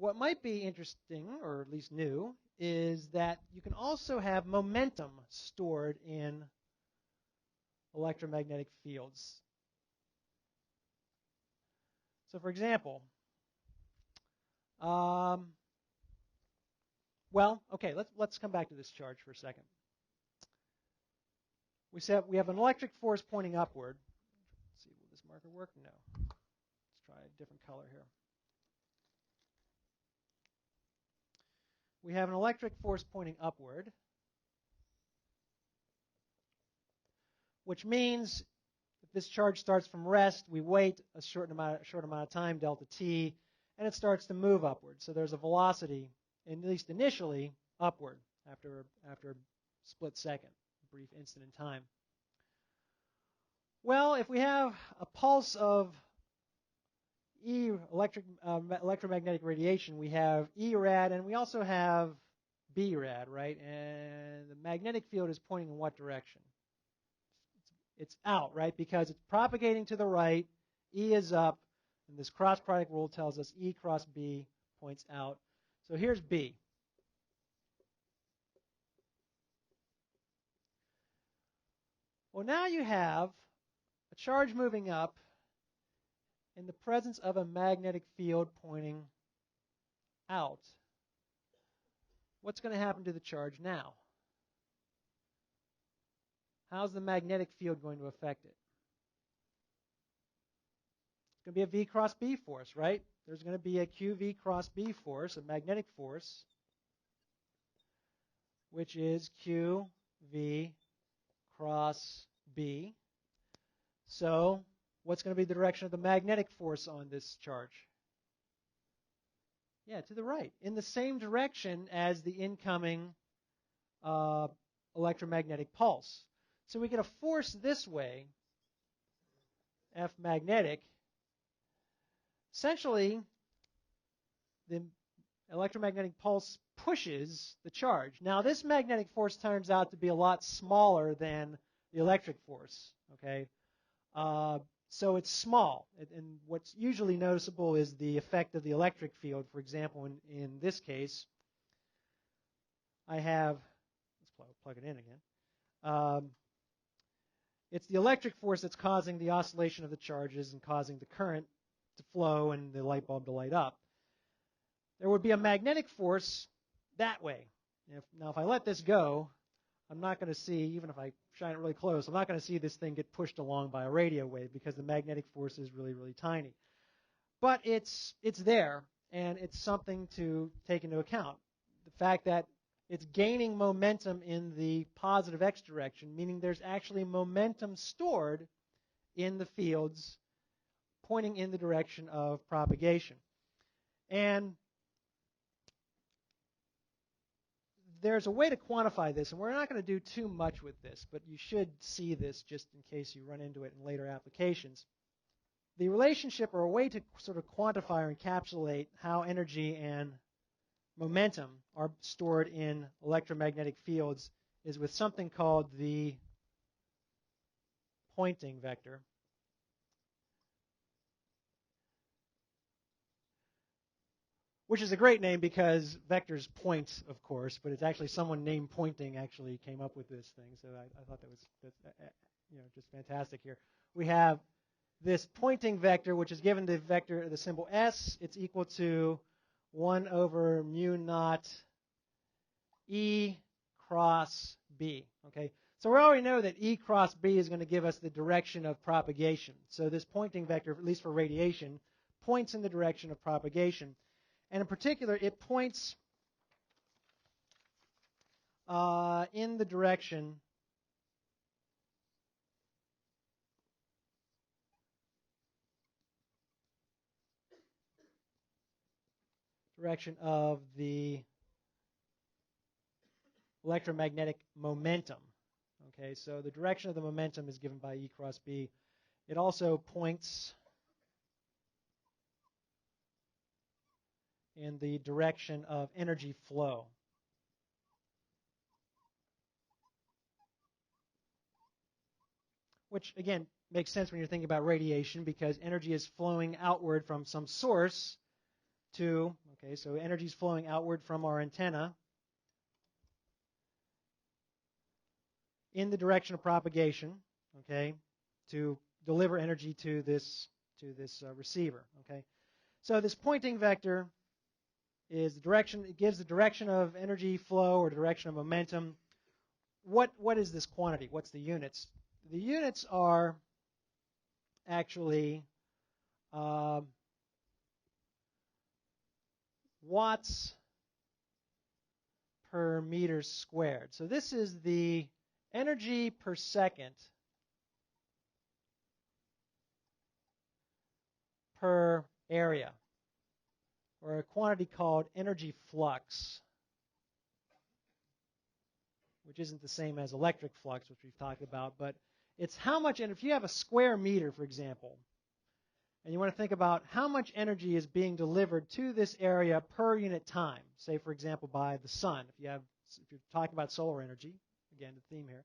what might be interesting, or at least new, is that you can also have momentum stored in electromagnetic fields. So for example, let's come back to this charge for a second. We said we have an electric force pointing upward. Let's see, will this marker work? No. Let's try a different color here. We have an electric force pointing upward, which means if this charge starts from rest, we wait a short amount of time, delta t, and it starts to move upward. So there's a velocity, at least initially, upward after a split second, a brief instant in time. Well, if we have a pulse of electromagnetic radiation, we have E rad, and we also have B rad, right? And the magnetic field is pointing in what direction? It's out, right? Because it's propagating to the right, E is up, and this cross product rule tells us E cross B points out. So here's B. Well, now you have a charge moving up in the presence of a magnetic field pointing out. What's going to happen to the charge now? How's the magnetic field going to affect it? It's going to be a V cross B force, right? There's going to be a QV cross B force, a magnetic force, which is QV cross B. So what's going to be the direction of the magnetic force on this charge? Yeah, to the right, in the same direction as the incoming electromagnetic pulse. So we get a force this way, F magnetic. Essentially, the electromagnetic pulse pushes the charge. Now, this magnetic force turns out to be a lot smaller than the electric force, okay? So it's small, and what's usually noticeable is the effect of the electric field. For example, in this case, I have, let's plug it in again. It's the electric force that's causing the oscillation of the charges and causing the current to flow and the light bulb to light up. There would be a magnetic force that way. Now, if I let this go, I'm not going to see, even if I shine it really close, I'm not going to see this thing get pushed along by a radio wave because the magnetic force is really, really tiny. But it's there, and it's something to take into account. The fact that it's gaining momentum in the positive x direction, meaning there's actually momentum stored in the fields pointing in the direction of propagation. And there's a way to quantify this, and we're not going to do too much with this, but you should see this just in case you run into it in later applications. The relationship, or a way to sort of quantify or encapsulate how energy and momentum are stored in electromagnetic fields, is with something called the Poynting vector. Which is a great name because vectors point, of course, but it's actually someone named Poynting actually came up with this thing. So I thought that was just fantastic here. We have this Poynting vector, which is given the vector, the symbol S. It's equal to 1 over mu naught E cross B. Okay, so we already know that E cross B is going to give us the direction of propagation. So this Poynting vector, at least for radiation, points in the direction of propagation. And in particular, it points in the direction of the electromagnetic momentum. Okay, so the direction of the momentum is given by E cross B. It also points in the direction of energy flow. Which, again, makes sense when you're thinking about radiation because energy is flowing outward from some source to, Okay, so energy is flowing outward from our antenna in the direction of propagation, okay, to deliver energy to this receiver, okay. So this pointing vector is the direction, it gives the direction of energy flow or direction of momentum. What is this quantity? What's the units? The units are actually watts per meter squared. So this is the energy per second per area, or a quantity called energy flux, which isn't the same as electric flux, which we've talked about, but it's how much, and if you have a square meter, for example, and you want to think about how much energy is being delivered to this area per unit time, say, for example, by the sun. If you're talking about solar energy, again, the theme here,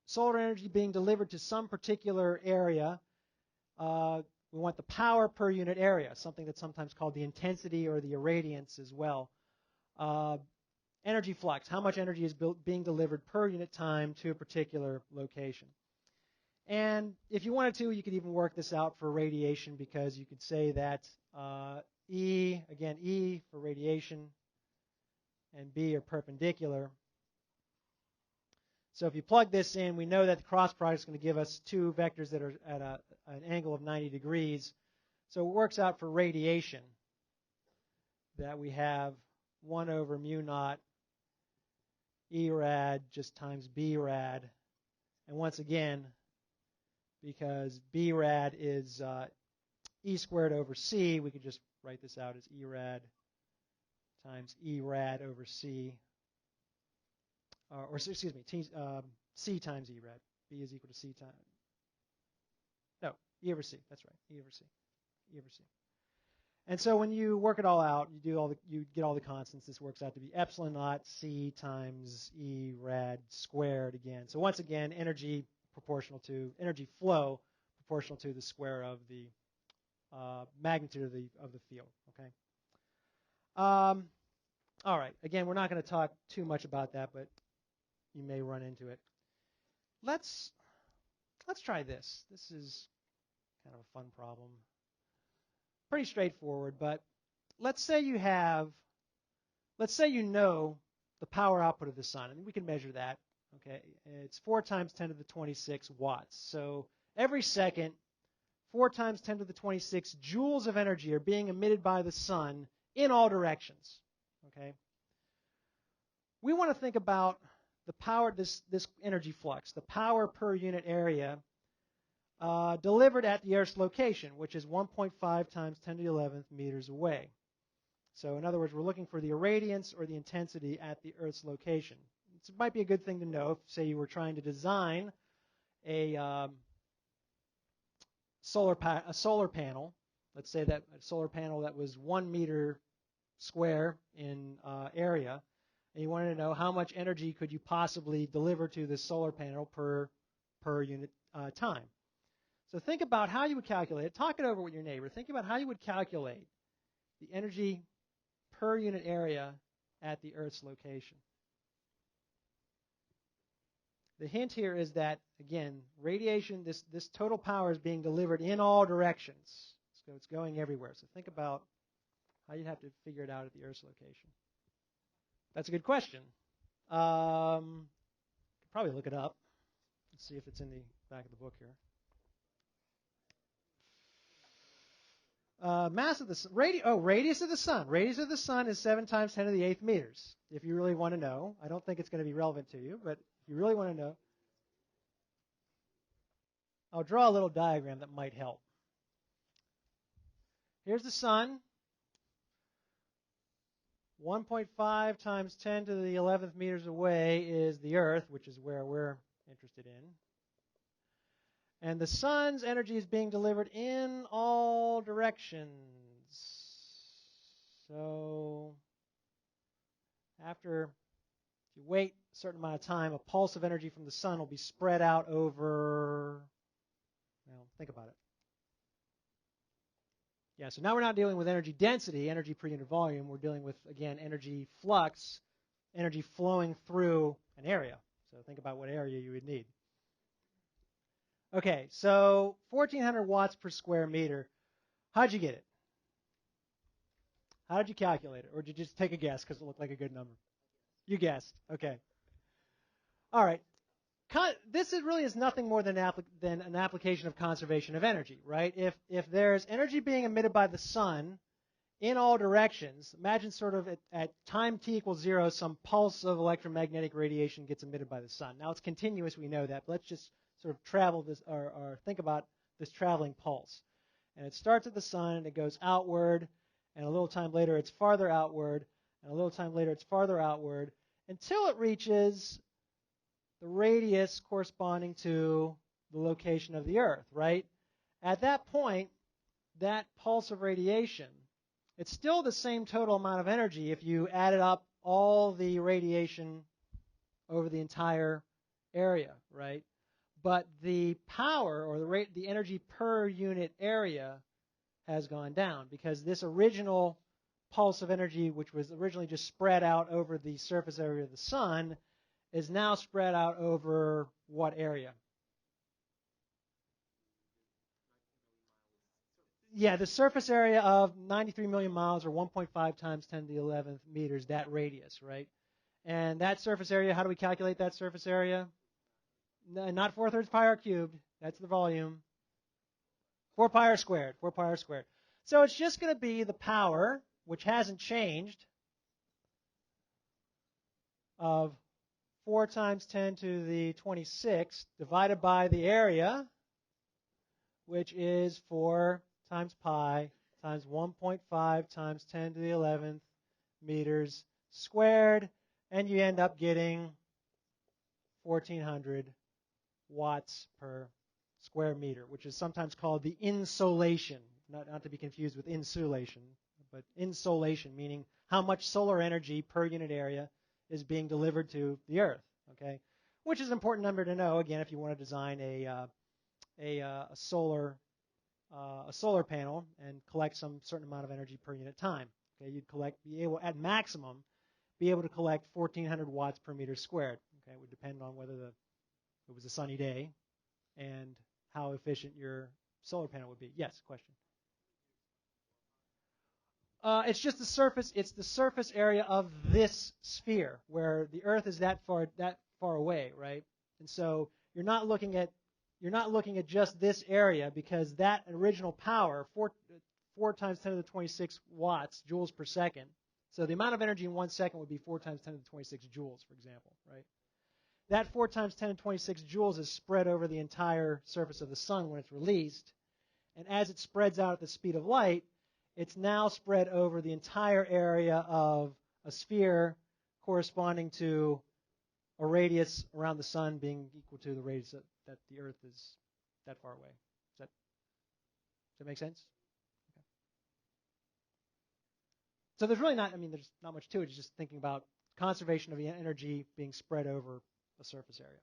solar energy being delivered to some particular area, we want the power per unit area, something that's sometimes called the intensity or the irradiance as well. Energy flux, how much energy is being delivered per unit time to a particular location. And if you wanted to, you could even work this out for radiation, because you could say that E for radiation and B are perpendicular. So if you plug this in, we know that the cross product is going to give us two vectors that are at an angle of 90 degrees. So it works out for radiation that we have 1 over mu naught E rad just times B rad. And once again, because B rad is E squared over C, we could just write this out as E rad times E rad over C. C times E rad. B is equal to C times. No, E over C. That's right. E over C. E over C. And so when you work it all out, you get all the constants. This works out to be epsilon naught C times E rad squared again. So once again, energy flow proportional to the square of the magnitude of the field. Okay. All right. Again, we're not going to talk too much about that, but you may run into it. Let's try this. This is kind of a fun problem. Pretty straightforward, but let's say you know the power output of the sun, and we can measure that. Okay, it's 4 times 10 to the 26 watts. So every second, 4 times 10 to the 26 joules of energy are being emitted by the sun in all directions. Okay, we want to think about the power, this energy flux, the power per unit area delivered at the Earth's location, which is 1.5 times 10 to the 11th meters away. So in other words, we're looking for the irradiance or the intensity at the Earth's location. It might be a good thing to know if, say, you were trying to design a solar panel. Let's say that a solar panel that was 1 meter square in area, and you wanted to know how much energy could you possibly deliver to this solar panel per unit time. So think about how you would calculate it. Talk it over with your neighbor. Think about how you would calculate the energy per unit area at the Earth's location. The hint here is that, again, radiation, this total power is being delivered in all directions. So it's going everywhere. So think about how you'd have to figure it out at the Earth's location. That's a good question. Could probably look it up. Let's see if it's in the back of the book here. Mass of the sun, radius of the sun. Radius of the sun is 7 times 10 to the 8th meters. If you really want to know, I don't think it's going to be relevant to you, but if you really want to know, I'll draw a little diagram that might help. Here's the sun. 1.5 times 10 to the 11th meters away is the Earth, which is where we're interested in. And the sun's energy is being delivered in all directions. So if you wait a certain amount of time, a pulse of energy from the sun will be spread out over, think about it. Yeah, so now we're not dealing with energy density, energy per unit volume. We're dealing with, again, energy flux, energy flowing through an area. So think about what area you would need. Okay, so 1,400 watts per square meter. How'd you get it? How did you calculate it? Or did you just take a guess because it looked like a good number? You guessed. Okay. All right. This really is nothing more than an application of conservation of energy, right? If there's energy being emitted by the sun in all directions, imagine sort of at time t equals 0, some pulse of electromagnetic radiation gets emitted by the sun. Now it's continuous, we know that, but let's just sort of travel this or think about this traveling pulse. And it starts at the sun and it goes outward, and a little time later it's farther outward, and a little time later it's farther outward, until it reaches the radius corresponding to the location of the Earth, right? At that point, that pulse of radiation, it's still the same total amount of energy if you added up all the radiation over the entire area, right? But the power or the energy per unit area has gone down because this original pulse of energy, which was originally just spread out over the surface area of the sun, is now spread out over what area? Yeah, the surface area of 93 million miles or 1.5 times 10 to the 11th meters, that radius, right? And that surface area, how do we calculate that surface area? Not 4/3 pi r cubed. That's the volume. 4 pi r squared. 4 pi r squared. So it's just going to be the power, which hasn't changed, of 4 times 10 to the 26 divided by the area, which is 4 times pi times 1.5 times 10 to the 11th meters squared, and you end up getting 1,400 watts per square meter, which is sometimes called the insolation, not to be confused with insulation, but insolation, meaning how much solar energy per unit area is being delivered to the Earth, okay? Which is an important number to know, again, if you want to design a solar panel and collect some certain amount of energy per unit time. Okay, you'd be able at maximum be able to collect 1,400 watts per meter squared. Okay, it would depend on whether it was a sunny day and how efficient your solar panel would be. Yes, question. It's just the surface. It's the surface area of this sphere where the Earth is that far away, right? And so you're not looking at just this area because that original power, 4 times 10 to the 26 watts, joules per second. So the amount of energy in 1 second would be 4 times 10 to the 26 joules, for example, right? That 4 times 10 to the 26 joules is spread over the entire surface of the sun when it's released. And as it spreads out at the speed of light, it's now spread over the entire area of a sphere corresponding to a radius around the sun being equal to the radius that the Earth is that far away. Does that make sense? Okay. So there's not much to it. It's just thinking about conservation of the energy being spread over a surface area.